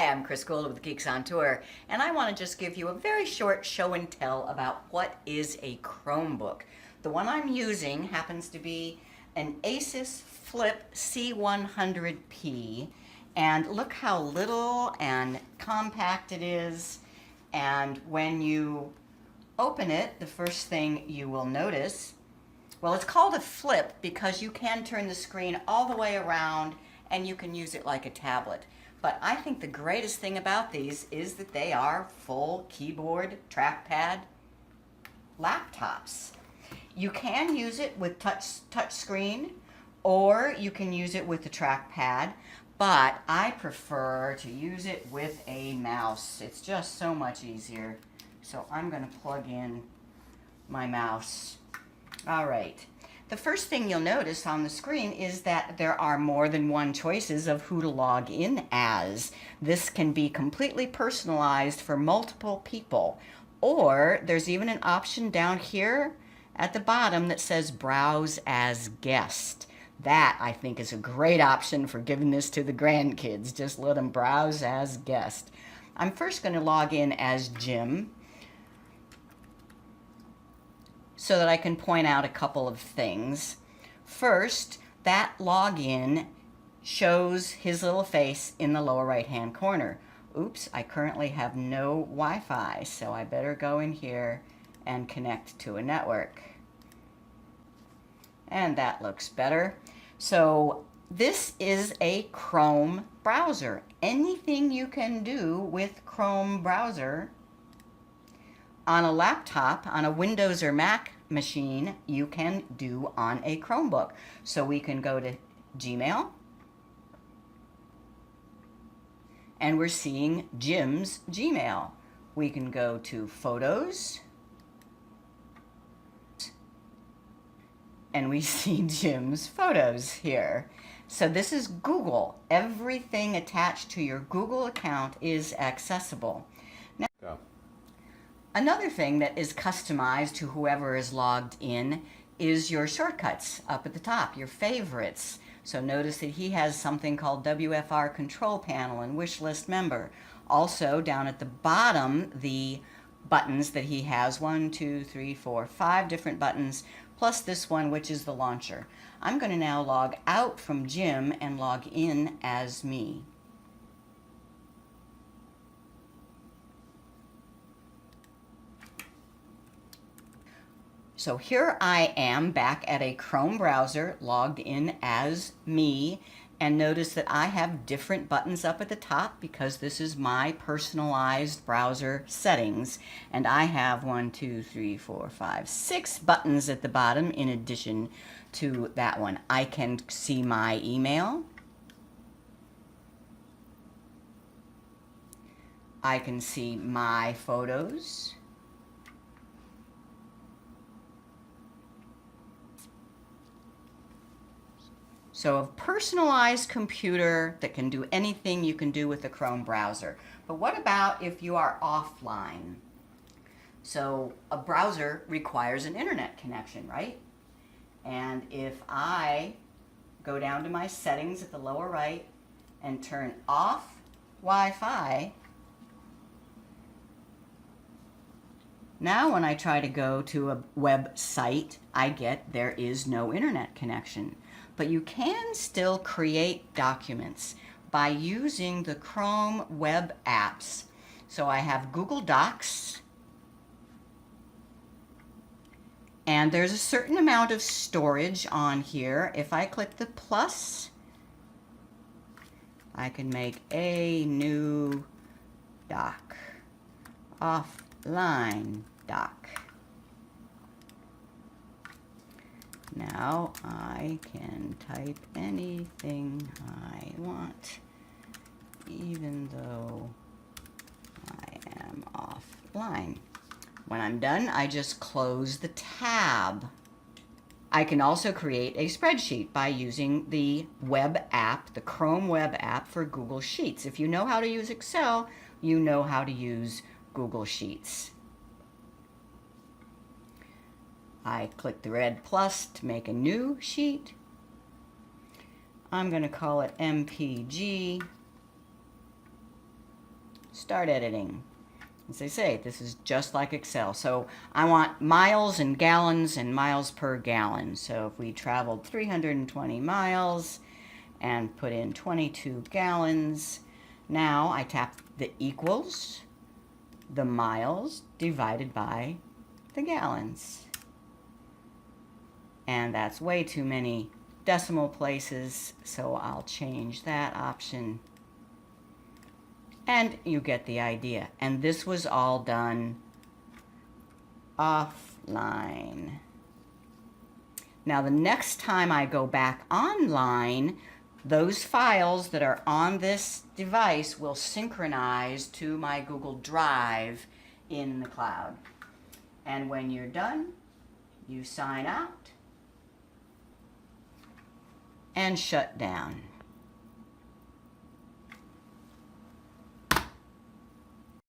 I'm Chris Gould with Geeks on Tour, and I want to just give you a very short show and tell about what is a Chromebook. The one I'm using happens to be an Asus Flip C100P, and look how little and compact it is. And when you open it, the first thing you will notice, well, it's called a flip because you can turn the screen all the way around and you can use it like a tablet. But I think the greatest thing about these is that they are full keyboard, trackpad laptops. You can use it with touch screen, or you can use it with the trackpad, but I prefer to use it with a mouse. It's just so much easier. So I'm going to plug in my mouse. All right. The first thing you'll notice on the screen is that there are more than one choices of who to log in as. This can be completely personalized for multiple people. Or there's even an option down here at the bottom that says Browse as Guest. That, I think, is a great option for giving this to the grandkids. Just let them browse as guest. I'm first going to log in as Jim, so that I can point out a couple of things. First, that login shows his little face in the lower right-hand corner. Oops, I currently have no Wi-Fi, so I better go in here and connect to a network. And that looks better. So this is a Chrome browser. Anything you can do with Chrome browser on a laptop, on a Windows or Mac machine, you can do on a Chromebook. So we can go to Gmail, and we're seeing Jim's Gmail. We can go to Photos, and we see Jim's photos here. So this is Google. Everything attached to your Google account is accessible. Now, another thing that is customized to whoever is logged in is your shortcuts up at the top, your favorites. So notice that he has something called WFR Control Panel and Wish List Member. Also, down at the bottom, the buttons that he has, 1, 2, 3, 4, 5 different buttons, plus this one, which is the launcher. I'm going to now log out from Jim and log in as me. So here I am back at a Chrome browser, logged in as me, and notice that I have different buttons up at the top because this is my personalized browser settings. And I have 1, 2, 3, 4, 5, 6 buttons at the bottom in addition to that one. I can see my email. I can see my photos. So a personalized computer that can do anything you can do with the Chrome browser. But what about if you are offline? So a browser requires an internet connection, right? And if I go down to my settings at the lower right and turn off Wi-Fi, now when I try to go to a website, I get there is no internet connection. But you can still create documents by using the Chrome web apps. So I have Google Docs, and there's a certain amount of storage on here. If I click the plus, I can make a new doc, offline doc. Now I can type anything I want, even though I am offline. When I'm done, I just close the tab. I can also create a spreadsheet by using the web app, the Chrome web app for Google Sheets. If you know how to use Excel, you know how to use Google Sheets. I click the red plus to make a new sheet. I'm going to call it MPG start editing. As I say, this is just like Excel. So I want miles and gallons and miles per gallon. So if we traveled 320 miles and put in 22 gallons, now I tap the equals, the miles divided by the gallons. And that's way too many decimal places, so I'll change that option. And you get the idea. And this was all done offline. Now the next time I go back online, those files that are on this device will synchronize to my Google Drive in the cloud. And when you're done, you sign out and shut down.